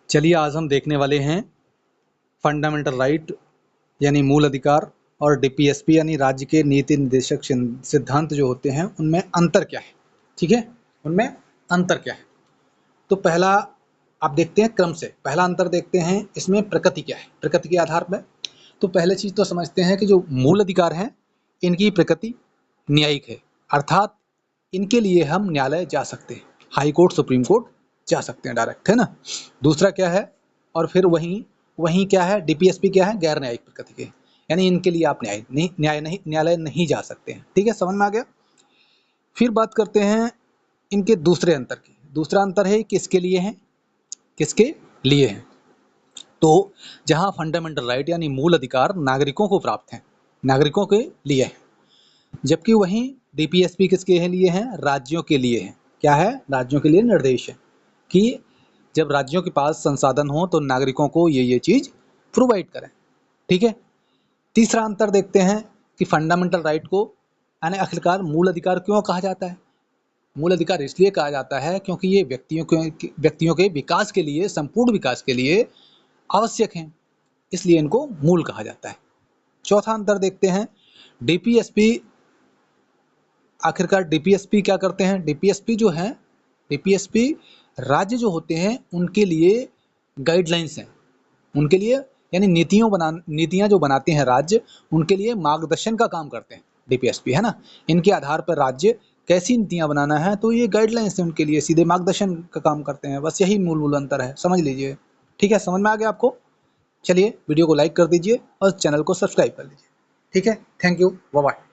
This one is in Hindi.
चलिए आज हम देखने वाले हैं फंडामेंटल राइट यानी मूल अधिकार और डीपीएसपी यानी राज्य के नीति निर्देशक सिद्धांत जो होते हैं उनमें अंतर क्या है। ठीक है, उनमें अंतर क्या है। तो पहला आप देखते हैं क्रम से, पहला अंतर देखते हैं इसमें प्रकृति क्या है, प्रकृति के आधार पर। तो पहले चीज़ तो समझते हैं कि जो मूल अधिकार हैं इनकी प्रकृति न्यायिक है, अर्थात इनके लिए हम न्यायालय जा सकते हैं, हाई कोर्ट सुप्रीम कोर्ट जा सकते हैं डायरेक्ट, है ना। दूसरा क्या है, और फिर वहीं क्या है, डीपीएसपी क्या है, गैर न्यायिक प्रकृति के, यानी इनके लिए आप न्यायालय नहीं जा सकते हैं। ठीक है, समझ में आ गया। फिर बात करते हैं इनके दूसरे अंतर की। दूसरा अंतर है किसके लिए है, किसके लिए है। तो जहां फंडामेंटल राइट यानी मूल अधिकार नागरिकों को प्राप्त हैं, नागरिकों के लिए है, जबकि वहीं डीपीएसपी किसके लिए हैं, राज्यों के लिए है। क्या है, राज्यों के लिए निर्देश है कि जब राज्यों के पास संसाधन हो तो नागरिकों को ये चीज़ प्रोवाइड करें। ठीक है। तीसरा अंतर देखते हैं कि फंडामेंटल राइट को यानी आखिरकार मूल अधिकार क्यों कहा जाता है। मूल अधिकार इसलिए कहा जाता है क्योंकि ये व्यक्तियों के विकास के लिए, संपूर्ण विकास के लिए आवश्यक हैं, इसलिए इनको मूल कहा जाता है। चौथा अंतर देखते हैं डीपीएसपी, आखिरकार डीपीएसपी क्या करते हैं। डीपीएसपी जो है, डीपीएसपी राज्य जो होते हैं उनके लिए गाइडलाइंस हैं, उनके लिए यानी नीतियां जो बनाते हैं राज्य, उनके लिए मार्गदर्शन का काम करते हैं डीपीएसपी, है ना। इनके आधार पर राज्य कैसी नीतियां बनाना है, तो ये गाइडलाइंस है उनके लिए, सीधे मार्गदर्शन का काम करते हैं। बस यही मूल अंतर है, समझ लीजिए। ठीक है, समझ में आ गया आपको। चलिए वीडियो को लाइक कर दीजिए और चैनल को सब्सक्राइब कर लीजिए। ठीक है, थैंक यू, बाय बाय।